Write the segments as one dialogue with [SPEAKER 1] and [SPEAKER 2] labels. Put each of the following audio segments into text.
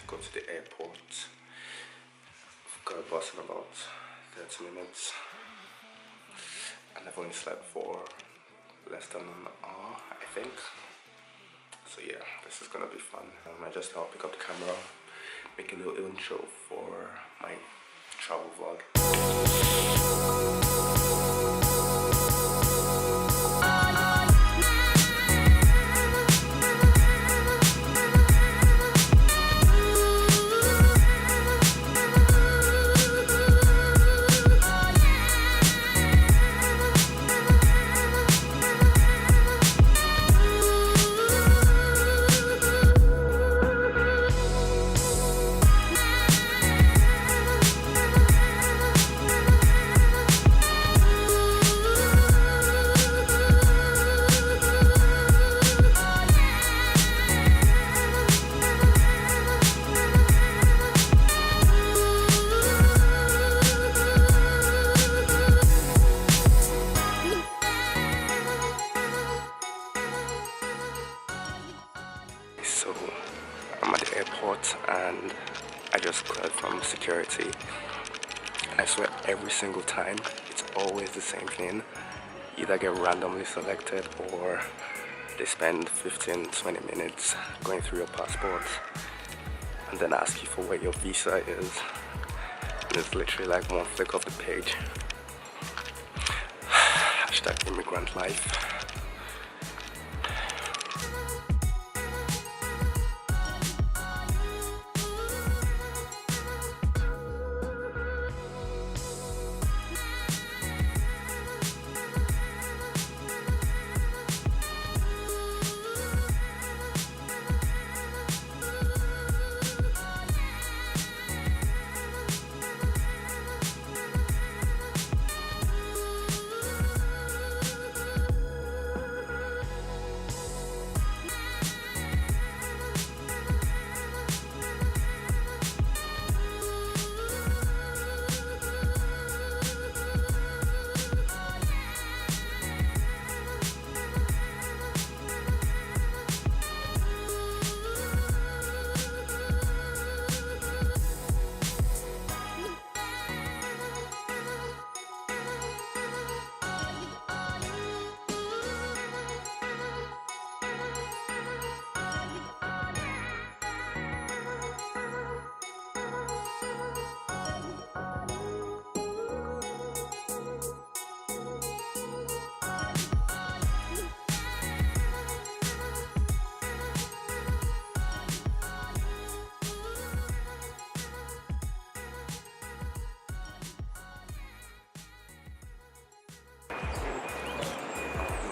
[SPEAKER 1] Go to the airport. I've got a bus in about 30 minutes and I've only slept for less than an hour, I think. So yeah, this is gonna be fun. I just thought I'll pick up the camera, make a little intro for my travel vlog. So I'm at the airport and I just cleared from security. I swear every single time it's always the same thing. You either get randomly selected or they spend 15-20 minutes going through your passport and then ask you for where your visa is. And it's literally like one flick of the page. Hashtag immigrant life.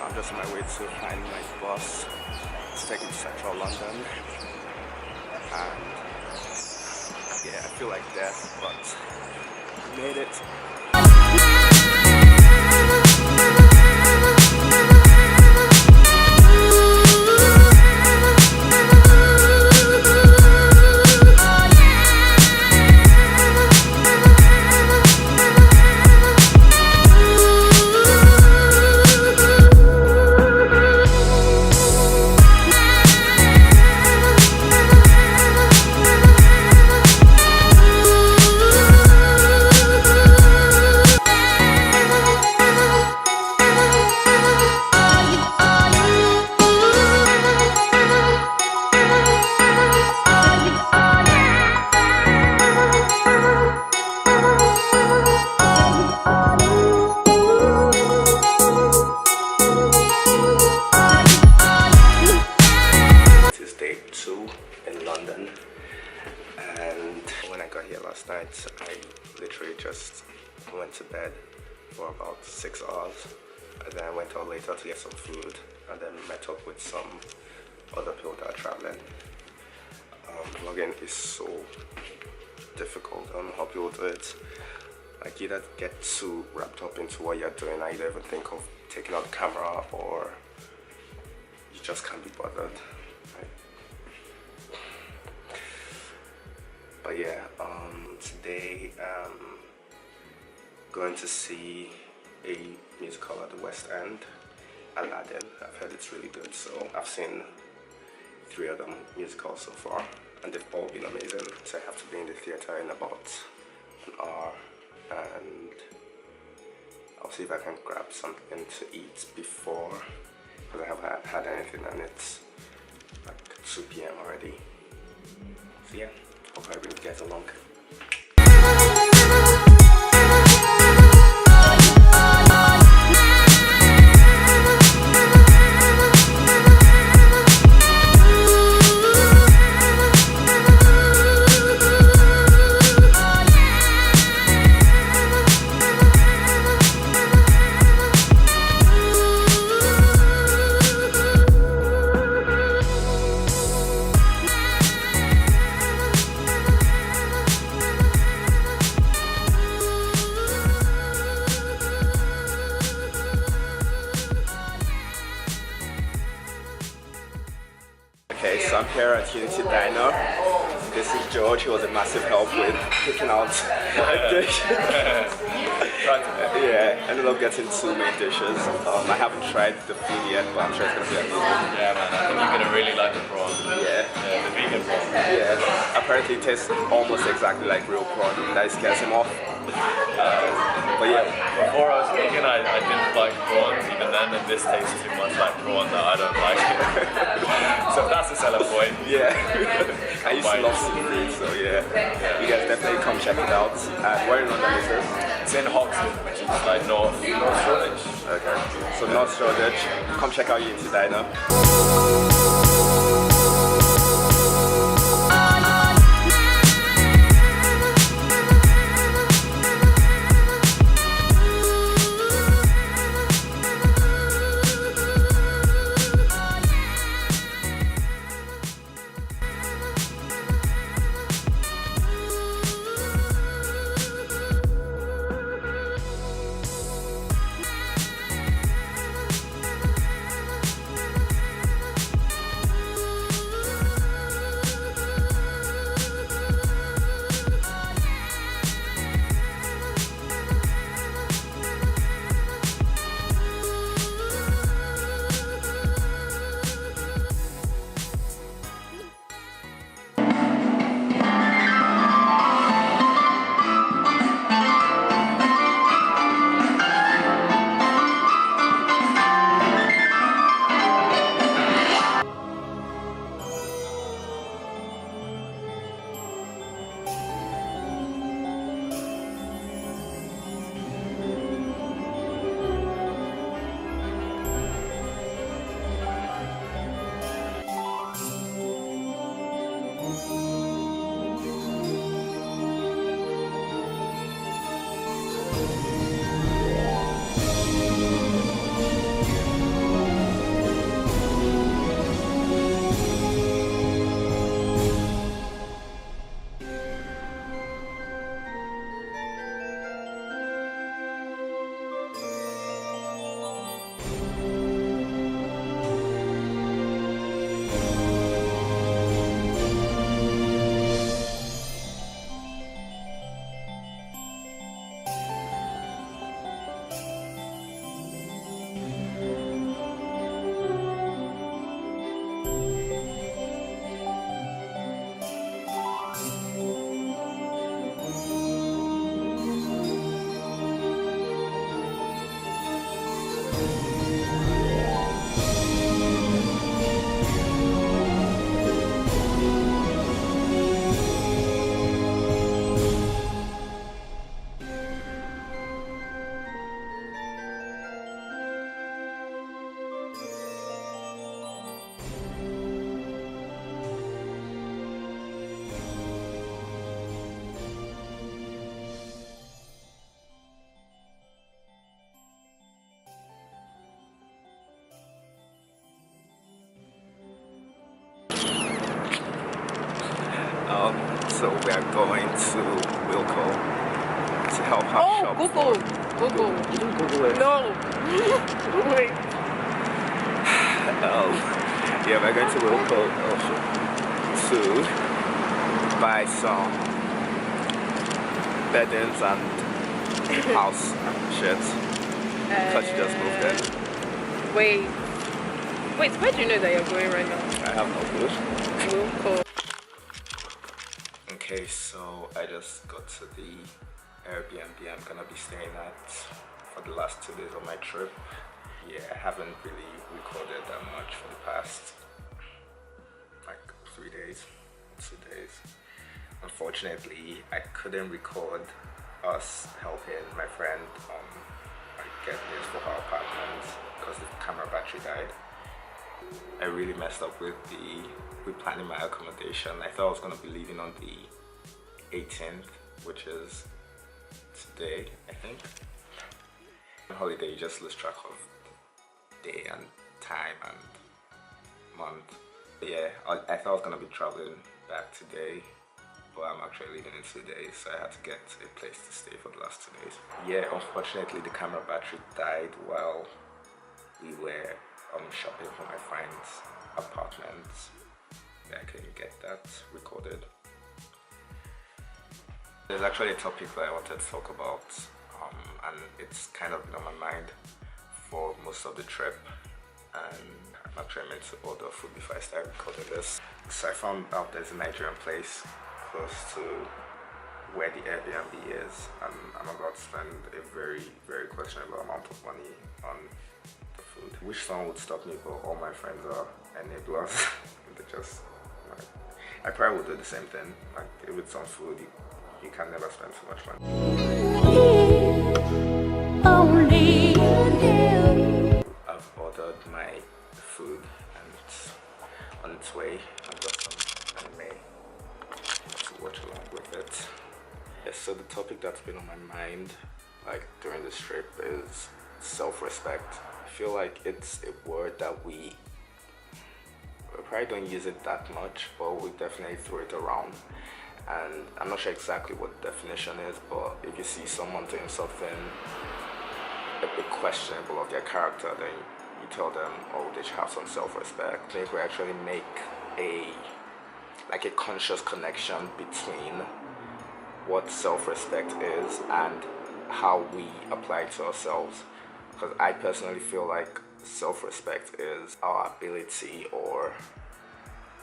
[SPEAKER 1] I'm just on my way to find my bus. It's taking to central London. And yeah, I feel like death, but we made it. I literally just went to bed for about 6 hours and then I went out later to get some food and then met up with some other people that are traveling. Vlogging is so difficult. I don't know how people do it. Like, you either get too wrapped up into what you're doing and you don't even think of taking out the camera or just can't be bothered. Right? But yeah, today I'm going to see a musical at the West End, Aladdin. I've heard it's really good, so I've seen 3 other musicals so far, and they've all been amazing. So I have to be in the theater in about an hour, and I'll see if I can grab something to eat before, because I haven't had anything and it's like 2 p.m. already. So yeah, hope everybody gets along. Okay, so I'm here at Unity Diner. This is George. He was a massive help with picking out dishes. Yeah, ended up getting 2 main dishes. I haven't tried the food yet, but I'm sure it's gonna be amazing.
[SPEAKER 2] Yeah, man, I think you're gonna really like the prawn.
[SPEAKER 1] Yeah.
[SPEAKER 2] The vegan prawn.
[SPEAKER 1] Yeah, apparently it tastes almost exactly like real prawn. That scares him off. But yeah.
[SPEAKER 2] Before I was vegan, I didn't like prawns even then, and this tastes too much like prawn that I don't like it. So that's a selling point.
[SPEAKER 1] Yeah. I used to love seafood, so yeah. You guys definitely come check it out. And where in London is this?
[SPEAKER 2] It's in Hoxton, which is like North Shoreditch.
[SPEAKER 1] Okay. So North Shoreditch. Come check out Unity Diner. So we are going to Wilco to help her shop.
[SPEAKER 3] Google.
[SPEAKER 1] You didn't Google it.
[SPEAKER 3] No. Wait.
[SPEAKER 1] Yeah, we're going to local to buy some beddings and house shit because she just moved in.
[SPEAKER 3] Wait, where do you know that you're going right now?
[SPEAKER 1] I have no clue.
[SPEAKER 3] Local.
[SPEAKER 1] Okay, so I just got to the Airbnb I'm gonna be staying at for the last 2 days of my trip. Yeah, I haven't really recorded that much for the past like 3 days, 2 days. Unfortunately, I couldn't record us helping my friend like get this for her apartment because the camera battery died. I really messed up with planning my accommodation. I thought I was gonna be leaving on the 18th, which is today, I think. On holiday, you just lose track of day and time and month. But yeah, I thought I was gonna be traveling back today, but I'm actually leaving in 2 days, so I had to get a place to stay for the last 2 days. Yeah, unfortunately, the camera battery died while we were shopping for my friend's apartment. Yeah, I couldn't get that recorded. There's actually a topic that I wanted to talk about, and it's kind of been on my mind for most of the trip, and I'm actually meant to order food before I start recording this. So I found out there's a Nigerian place close to where the Airbnb is, and I'm about to spend a very, very questionable amount of money on the food. Which someone would stop me, but all my friends are enablers. They're just like, I probably would do the same thing. Like with some food, you can never spend so much money. I've ordered my food and it's on its way. I've got some anime to watch along with it. Yeah, so the topic that's been on my mind like during this trip is self-respect. I feel like it's a word that we probably don't use it that much, but we definitely throw it around. And I'm not sure exactly what the definition is, but if you see someone doing something a bit questionable of their character, then you tell them, oh, they should have some self-respect. I think we actually make a conscious connection between what self-respect is and how we apply it to ourselves. Because I personally feel like self-respect is our ability or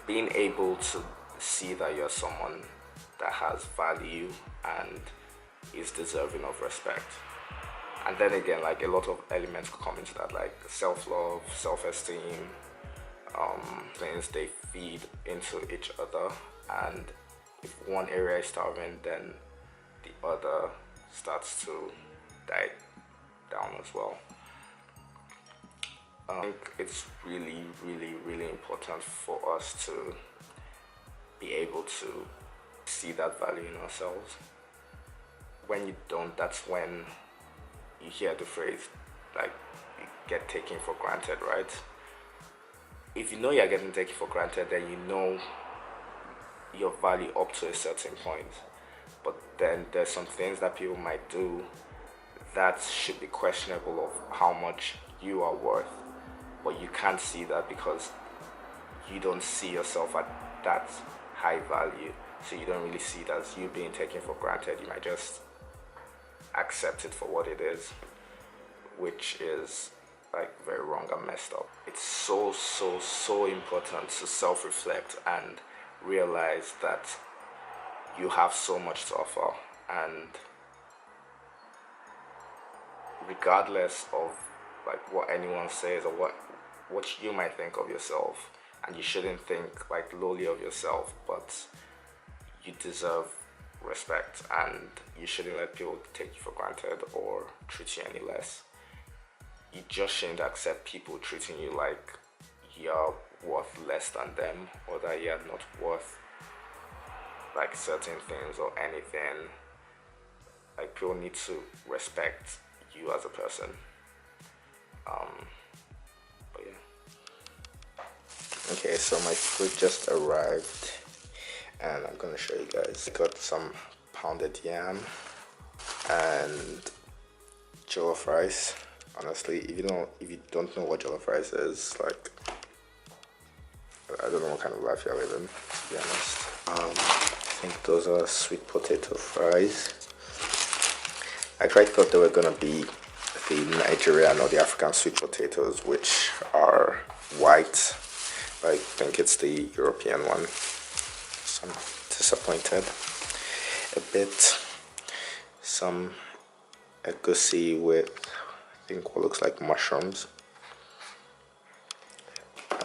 [SPEAKER 1] being able to see that you're someone that has value and is deserving of respect. And then again, like a lot of elements come into that, like self-love, self-esteem, things they feed into each other, and if one area is starving, then the other starts to die down as well. I think it's really, really, really important for us to be able to see that value in ourselves. When you don't, that's when you hear the phrase like you get taken for granted, right? If you know you're getting taken for granted, then you know your value up to a certain point. But then there's some things that people might do that should be questionable of how much you are worth, but you can't see that because you don't see yourself at that high value. So you don't really see it as you being taken for granted. You might just accept it for what it is, which is like very wrong and messed up. It's so important to self-reflect and realize that you have so much to offer, and regardless of like what anyone says or what you might think of yourself, and you shouldn't think like lowly of yourself, but you deserve respect and you shouldn't let people take you for granted or treat you any less. You just shouldn't accept people treating you like you're worth less than them, or that you're not worth like certain things or anything. Like people need to respect you as a person. But yeah. Okay, so my food just arrived and I'm gonna show you guys. I got some pounded yam and jollof rice. Honestly, if you don't know what jollof rice is, like don't know what kind of life you're living, to be honest. I think those are sweet potato fries. I thought they were gonna be the Nigerian or the African sweet potatoes, which are white, but I think it's the European one. So I'm disappointed a bit. Some egusi with, I think, what looks like mushrooms.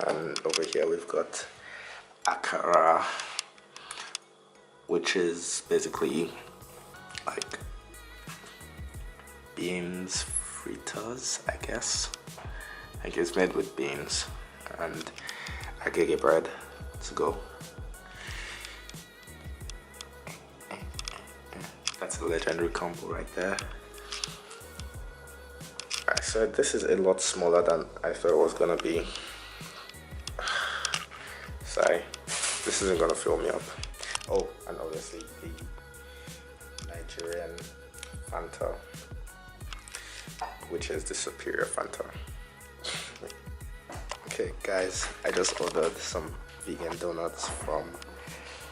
[SPEAKER 1] And over here we've got akara, which is basically like beans fritters, I guess. Like it's made with beans, and agege bread to go. That's a legendary combo right there. I said this is a lot smaller than I thought it was gonna be. Sorry, this isn't gonna fill me up. Oh, and obviously the Nigerian Fanta, which is the superior Fanta. Okay guys, I just ordered some vegan donuts from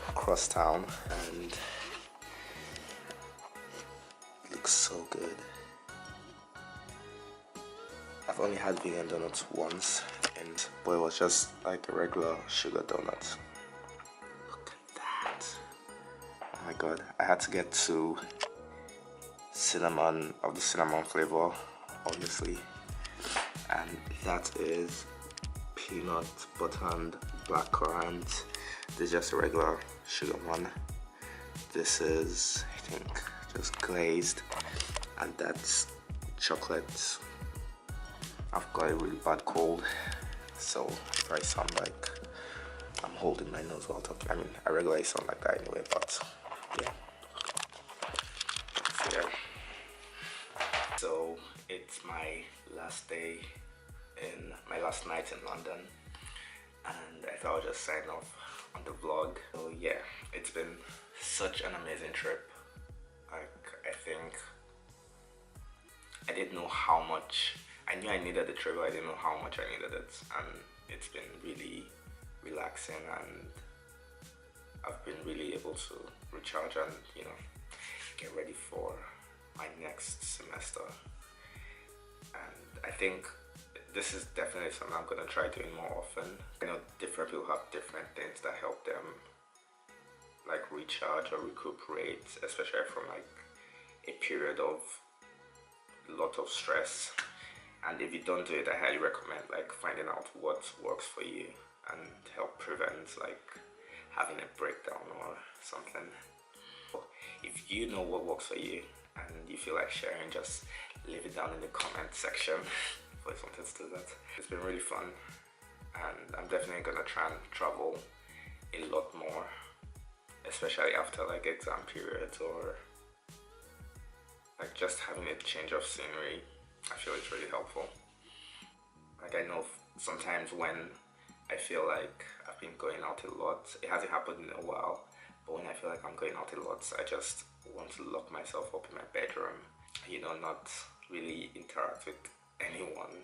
[SPEAKER 1] across town and it looks so good. I've only had vegan donuts once, but it was just like a regular sugar donut. Look at that. Oh my god, I had to get to cinnamon, of the cinnamon flavor, obviously. And that is peanut butter and blackcurrant. This is just a regular sugar one. This is, I think, just glazed. And that's chocolate. I've got a really bad cold, so if I sound like I'm holding my nose while talking, I mean, I regularly sound like that anyway, but yeah. So it's my last day my last night in London, and I thought I'd just sign off on the vlog. So yeah, it's been such an amazing trip. Like, I think I didn't know how much, I knew I needed the trip, but I didn't know how much I needed it, and it's been really relaxing, and I've been really able to recharge and, you know, get ready for my next semester. And I think this is definitely something I'm going to try doing more often. I know different people have different things that help them like recharge or recuperate, especially from like a period of a lot of stress. And if you don't do it, I highly recommend like finding out what works for you and help prevent like having a breakdown or something. If you know what works for you and you feel like sharing, just leave it down in the comment section for if you wanted to do that. It's been really fun, and I'm definitely gonna try and travel a lot more, especially after like exam periods or like just having a change of scenery. I feel it's really helpful. Like, I know sometimes when I feel like I've been going out a lot, it hasn't happened in a while, but when I feel like I'm going out a lot, I just want to lock myself up in my bedroom, you know, not really interact with anyone,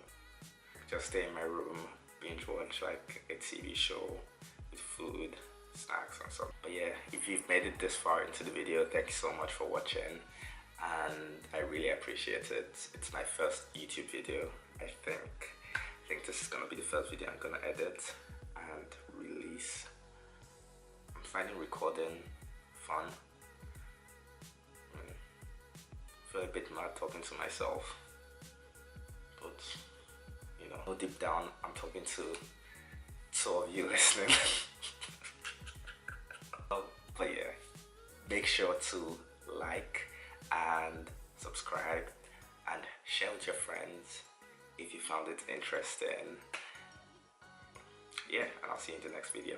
[SPEAKER 1] just stay in my room, binge watch like a TV show with food, snacks and stuff. But yeah, if you've made it this far into the video, thank you so much for watching, and I really appreciate it. It's my first YouTube video. I think this is gonna be the first video I'm gonna edit and release. I'm finding recording fun. I feel a bit mad talking to myself, but you know, deep down I'm talking to two of you listening. But yeah, make sure to like and subscribe and share with your friends if you found it interesting. Yeah, and I'll see you in the next video.